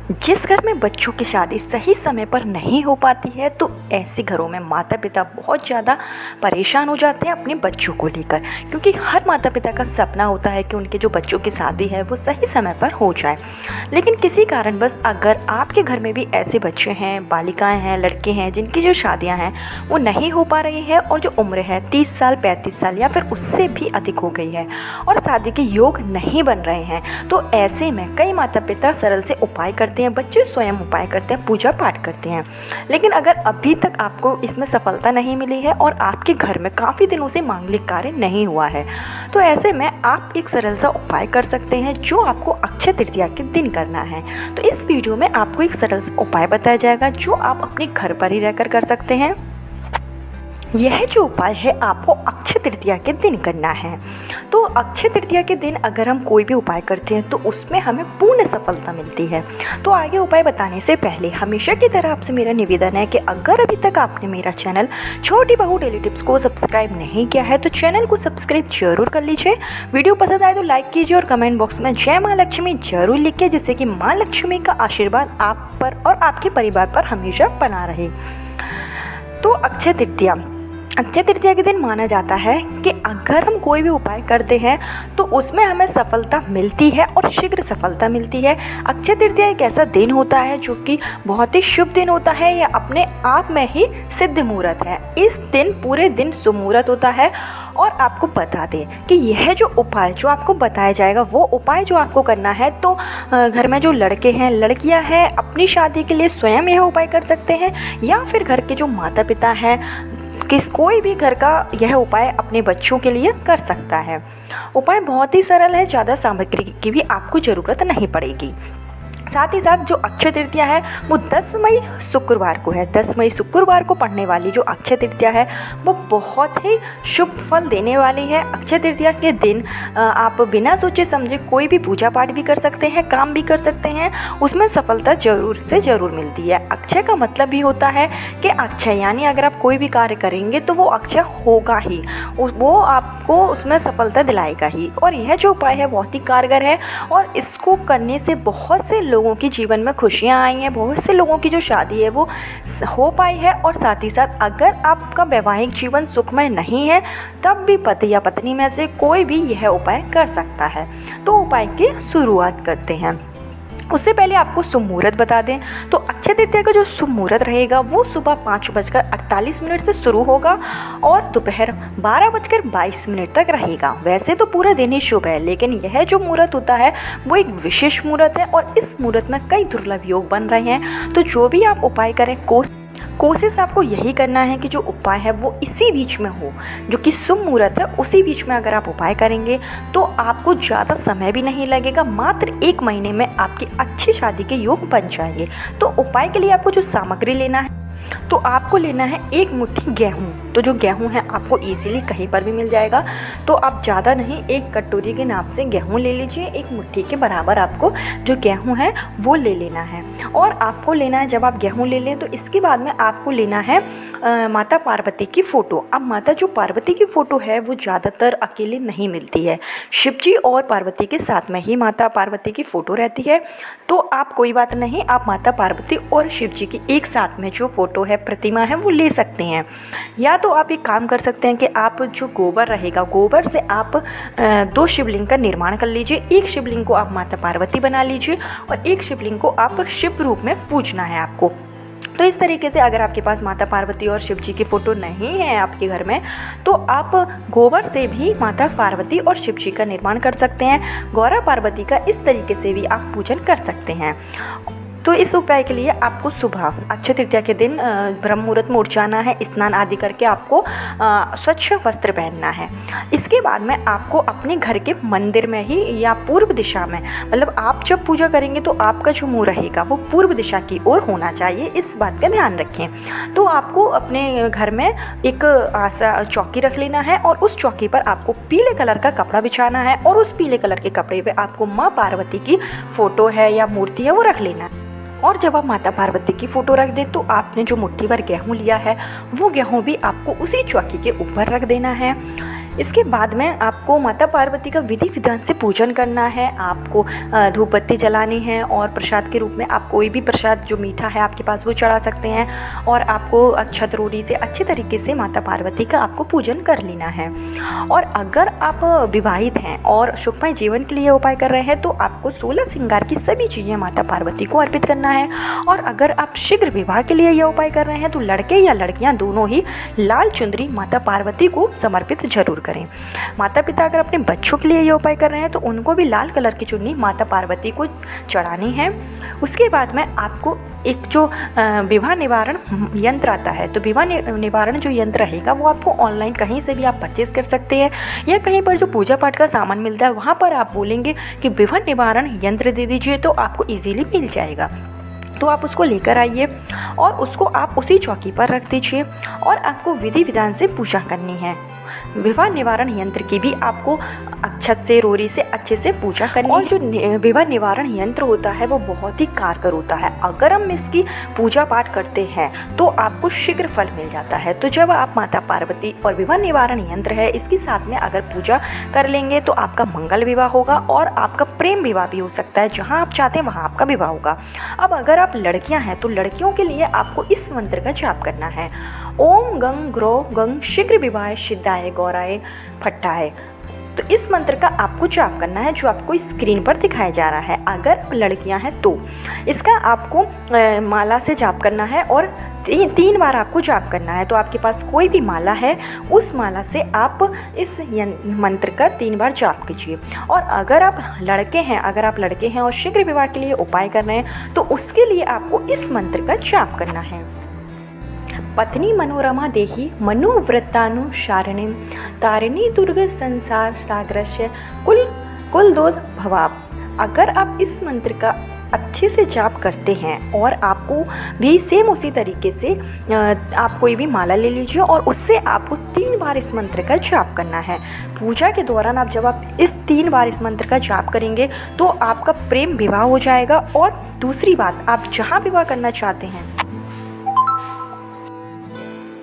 जिस घर में बच्चों की शादी सही समय पर नहीं हो पाती है तो ऐसे घरों में माता पिता बहुत ज़्यादा परेशान हो जाते हैं अपने बच्चों को लेकर, क्योंकि हर माता पिता का सपना होता है कि उनके जो बच्चों की शादी है वो सही समय पर हो जाए। लेकिन किसी कारणवश अगर आपके घर में भी ऐसे बच्चे हैं, बालिकाएं हैं, लड़के हैं जिनकी जो शादियां हैं वो नहीं हो पा रही है और जो उम्र है 30 साल 35 साल या फिर उससे भी अधिक हो गई है और शादी के योग नहीं बन रहे हैं, तो ऐसे में कई माता पिता सरल से उपाय करते हैं, बच्चे स्वयं उपाय करते हैं, पूजा पाठ करते हैं। लेकिन अगर अभी तक आपको इसमें सफलता नहीं मिली है और आपके घर में काफ़ी दिनों से मांगलिक कार्य नहीं हुआ है, तो ऐसे में आप एक सरल सा उपाय कर सकते हैं जो आपको अक्षय तृतीया के दिन करना है। तो इस वीडियो में आपको एक सरल सा उपाय बताया जाएगा जो आप अपने घर पर ही रहकर कर सकते हैं। यह जो उपाय है आपको अक्षय तृतीया के दिन करना है। तो अक्षय तृतीया के दिन अगर हम कोई भी उपाय करते हैं तो उसमें हमें पूर्ण सफलता मिलती है। तो आगे उपाय बताने से पहले हमेशा की तरह आपसे मेरा निवेदन है कि अगर अभी तक आपने मेरा चैनल छोटी बहू डेली टिप्स को सब्सक्राइब नहीं किया है तो चैनल को सब्सक्राइब जरूर कर लीजिए। वीडियो पसंद आए तो लाइक कीजिए और कमेंट बॉक्स में जय माँ लक्ष्मी जरूर लिखिए, जिससे कि माँ लक्ष्मी का आशीर्वाद आप पर और आपके परिवार पर हमेशा बना रहे। तो अक्षय तृतीया के दिन माना जाता है कि अगर हम कोई भी उपाय करते हैं तो उसमें हमें सफलता मिलती है और शीघ्र सफलता मिलती है। अक्षय तृतीया एक ऐसा दिन होता है जो कि बहुत ही शुभ दिन होता है, या अपने आप में ही सिद्ध मुहूर्त है। इस दिन पूरे दिन शुभ मुहूर्त होता है। और आपको बता दें कि यह जो उपाय जो आपको बताया जाएगा वो उपाय जो आपको करना है, तो घर में जो लड़के हैं, लड़कियां हैं, अपनी शादी के लिए स्वयं यह उपाय कर सकते हैं, या फिर घर के जो माता पिता हैं, कोई भी घर का यह उपाय अपने बच्चों के लिए कर सकता है। उपाय बहुत ही सरल है, ज़्यादा सामग्री की भी आपको ज़रूरत नहीं पड़ेगी। साथ ही साथ जो अक्षय तृतीया है वो 10 मई शुक्रवार को है। 10 मई शुक्रवार को पड़ने वाली जो अक्षय तृतीया है वो बहुत ही शुभ फल देने वाली है। अक्षय तृतीया के दिन आप बिना सोचे समझे कोई भी पूजा पाठ भी कर सकते हैं, काम भी कर सकते हैं, उसमें सफलता ज़रूर से ज़रूर मिलती है। अक्षय का मतलब भी होता है कि अक्षय, यानी अगर आप कोई भी कार्य करेंगे तो वो अक्षय होगा ही, वो आपको उसमें सफलता दिलाएगा ही। और यह जो उपाय है बहुत ही कारगर है और इसको करने से बहुत से लोगों के जीवन में खुशियां आई हैं, बहुत से लोगों की जो शादी है वो हो पाई है। और साथ ही साथ अगर आपका वैवाहिक जीवन सुखमय नहीं है तब भी पति या पत्नी में से कोई भी यह उपाय कर सकता है। तो उपाय की शुरुआत करते हैं। उससे पहले आपको शुभ मुहूर्त बता दें तो अक्षय तृतीया का जो शुभ मुहूर्त रहेगा वो सुबह 5:48 से शुरू होगा और दोपहर 12:22 तक रहेगा। वैसे तो पूरा दिन ही शुभ है, लेकिन यह जो मुहूर्त होता है वो एक विशेष मुहूर्त है और इस मुहूर्त में कई दुर्लभ योग बन रहे हैं। तो जो भी आप उपाय करें कोशिश आपको यही करना है कि जो उपाय है वो इसी बीच में हो, जो कि शुभ मुहूर्त है उसी बीच में अगर आप उपाय करेंगे तो आपको ज़्यादा समय भी नहीं लगेगा। मात्र 1 महीने में आपकी अच्छी शादी के योग बन जाएंगे। तो उपाय के लिए आपको जो सामग्री लेना है तो आपको लेना है 1 मुट्ठी गेहूँ। तो जो गेहूँ है आपको इजीली कहीं पर भी मिल जाएगा, तो आप ज़्यादा नहीं, 1 कटोरी के नाप से गेहूँ ले लीजिए। 1 मुट्ठी के बराबर आपको जो गेहूँ है वो ले लेना है। और आपको लेना है, जब आप गेहूँ ले लें तो इसके बाद में आपको लेना है माता पार्वती की फ़ोटो। अब माता जो पार्वती की फ़ोटो है वो ज़्यादातर अकेले नहीं मिलती है, शिव जी और पार्वती के साथ में ही माता पार्वती की फ़ोटो रहती है। तो आप कोई बात नहीं, आप माता पार्वती और शिव जी की एक साथ में जो फ़ोटो है, प्रतिमा है, वो ले सकते हैं। या तो आप एक काम कर सकते हैं कि आप जो गोबर रहेगा, गोबर से आप 2 शिवलिंग का निर्माण कर लीजिए। एक शिवलिंग को आप माता पार्वती बना लीजिए और एक शिवलिंग को आप शिव रूप में पूजना है आपको। तो इस तरीके से अगर आपके पास माता पार्वती और शिव जी की फ़ोटो नहीं है आपके घर में तो आप गोबर से भी माता पार्वती और शिव जी का निर्माण कर सकते हैं। गौरा पार्वती का इस तरीके से भी आप पूजन कर सकते हैं। तो इस उपाय के लिए आपको सुबह अक्षय तृतीया के दिन ब्रह्म मुहूर्त में उठ जाना है, स्नान आदि करके आपको स्वच्छ वस्त्र पहनना है। इसके बाद में आपको अपने घर के मंदिर में ही या पूर्व दिशा में, मतलब आप जब पूजा करेंगे तो आपका जो मुँह रहेगा वो पूर्व दिशा की ओर होना चाहिए, इस बात का ध्यान रखें। तो आपको अपने घर में एक चौकी रख लेना है और उस चौकी पर आपको पीले कलर का कपड़ा बिछाना है और उस पीले कलर के कपड़े पे आपको माँ पार्वती की फ़ोटो है या मूर्ति है वो रख लेना है। और जब आप माता पार्वती की फ़ोटो रख दें तो आपने जो मुट्ठी भर गेहूँ लिया है वो गेहूँ भी आपको उसी चौकी के ऊपर रख देना है। इसके बाद में आपको माता पार्वती का विधि विधान से पूजन करना है। आपको धूप बत्ती जलानी है और प्रसाद के रूप में आप कोई भी प्रसाद जो मीठा है आपके पास वो चढ़ा सकते हैं। और आपको अक्षत रोड़ी से अच्छे तरीके से माता पार्वती का आपको पूजन कर लेना है। और अगर आप विवाहित हैं और सुखमय जीवन के लिए उपाय कर रहे हैं तो आपको 16 श्रृंगार की सभी चीज़ें माता पार्वती को अर्पित करना है। और अगर आप शीघ्र विवाह के लिए यह उपाय कर रहे हैं तो लड़के या लड़कियां दोनों ही लाल चुंदरी माता पार्वती को समर्पित जरूर करें। माता पिता अगर अपने बच्चों के लिए ये उपाय कर रहे हैं तो उनको भी लाल कलर की चुन्नी माता पार्वती को चढ़ानी है। उसके बाद में आपको एक जो विवाह निवारण यंत्र आता है, तो विवाह निवारण जो यंत्र रहेगा वो आपको ऑनलाइन कहीं से भी आप परचेज़ कर सकते हैं, या कहीं पर जो पूजा पाठ का सामान मिलता है वहाँ पर आप बोलेंगे कि विवाह निवारण यंत्र दे दीजिए तो आपको ईजीली मिल जाएगा। तो आप उसको लेकर आइए और उसको आप उसी चौकी पर रख दीजिए और आपको विधि विधान से पूजा करनी है। विवाह निवारण यंत्र की भी आपको अक्षत से रोरी से अच्छे से पूजा करनी है। और जो विवाह निवारण यंत्र होता है वो बहुत ही कारगर होता है। अगर हम इसकी पूजा पाठ करते हैं तो आपको शीघ्र फल मिल जाता है। तो जब आप माता पार्वती और विवाह निवारण यंत्र है इसके साथ में अगर पूजा कर लेंगे तो आपका मंगल विवाह होगा और आपका प्रेम विवाह भी हो सकता है। जहाँ आप चाहते हैं वहाँ आपका विवाह होगा। अब अगर आप लड़कियाँ हैं तो लड़कियों के लिए आपको इस मंत्र का जाप करना है। ओम गंग ग्रो गंग शीघ्र विवाह सिद्धाय गौराय फट्टाय। तो इस मंत्र का आपको जाप करना है जो आपको स्क्रीन पर दिखाया जा रहा है। अगर आप लड़कियां हैं तो इसका आपको माला से जाप करना है और तीन बार आपको जाप करना है। तो आपके पास कोई भी माला है उस माला से आप इस मंत्र का 3 बार जाप कीजिए। और अगर आप लड़के हैं और शीघ्र विवाह के लिए उपाय कर रहे हैं तो उसके लिए आपको इस मंत्र का जाप करना है। पत्नी मनोरमा देहि मनोवृत्तानुसारिणीं तारिणी दुर्ग संसार सागरस्य कुलदोद भवाप। अगर आप इस मंत्र का अच्छे से जाप करते हैं और आपको भी सेम उसी तरीके से आप कोई भी माला ले लीजिए और उससे आपको 3 बार इस मंत्र का जाप करना है। पूजा के दौरान जब आप इस 3 बार इस मंत्र का जाप करेंगे तो आपका प्रेम विवाह हो जाएगा। और दूसरी बात, आप जहाँ विवाह करना चाहते हैं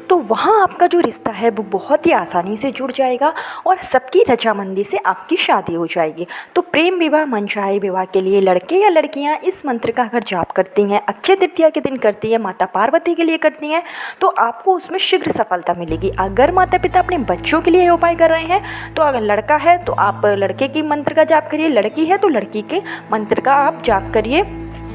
तो वहाँ आपका जो रिश्ता है वो बहुत ही आसानी से जुड़ जाएगा और सबकी रजामंदी से आपकी शादी हो जाएगी। तो प्रेम विवाह मनचाहे विवाह के लिए लड़के या लड़कियाँ इस मंत्र का अगर जाप करती हैं, अक्षय तृतीया के दिन करती हैं, माता पार्वती के लिए करती हैं तो आपको उसमें शीघ्र सफलता मिलेगी। अगर माता पिता अपने बच्चों के लिए उपाय कर रहे हैं तो अगर लड़का है तो आप लड़के की मंत्र का जाप करिए, लड़की है तो लड़की के मंत्र का आप जाप करिए।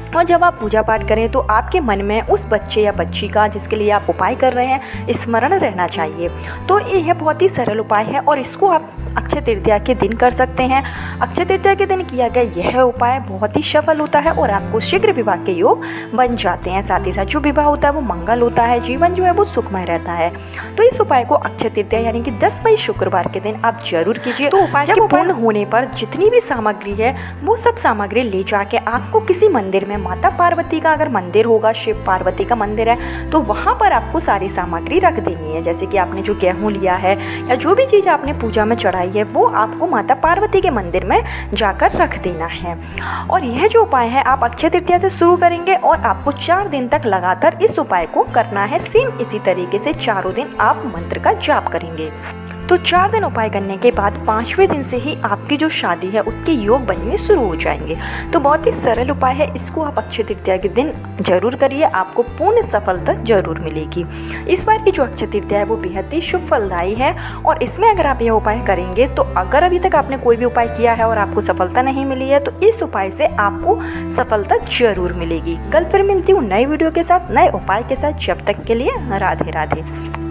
और जब आप पूजा पाठ करें तो आपके मन में उस बच्चे या बच्ची का जिसके लिए आप उपाय कर रहे हैं स्मरण रहना चाहिए। तो यह बहुत ही सरल उपाय है और इसको आप अक्षय तृतीया के दिन कर सकते हैं। अक्षय तृतीया के दिन किया गया यह उपाय बहुत ही सफल होता है और आपको शीघ्र विवाह के योग बन जाते हैं। साथ ही साथ जो विवाह होता है वो मंगल होता है, जीवन जो है वो सुखमय रहता है। तो इस उपाय को अक्षय तृतीया यानी कि 10 मई शुक्रवार के दिन आप जरूर कीजिए। तो उपाय के पूर्ण होने पर जितनी भी सामग्री है वो सब सामग्री ले जाके आपको किसी मंदिर में, माता पार्वती का अगर मंदिर होगा, शिव पार्वती का मंदिर है तो वहाँ पर आपको सारी सामग्री रख देनी है। जैसे कि आपने जो गेहूँ लिया है या जो भी चीज़ आपने पूजा में चढ़ाई है वो आपको माता पार्वती के मंदिर में जाकर रख देना है। और यह जो उपाय है आप अक्षय तृतीया से शुरू करेंगे और आपको 4 दिन तक लगातार इस उपाय को करना है। सेम इसी तरीके से 4 दिन आप मंत्र का जाप करेंगे। तो 4 दिन उपाय करने के बाद 5वें दिन से ही आपकी जो शादी है उसके योग बनने शुरू हो जाएंगे। तो बहुत ही सरल उपाय है, इसको आप अक्षय तृतीया के दिन जरूर करिए, आपको पूर्ण सफलता जरूर मिलेगी। इस बार की जो अक्षय तृतीया है वो बेहद ही शुभ फलदायी है और इसमें अगर आप यह उपाय करेंगे तो अगर अभी तक आपने कोई भी उपाय किया है और आपको सफलता नहीं मिली है तो इस उपाय से आपको सफलता जरूर मिलेगी। कल फिर मिलती हूँ नए वीडियो के साथ, नए उपाय के साथ। जब तक के लिए राधे राधे।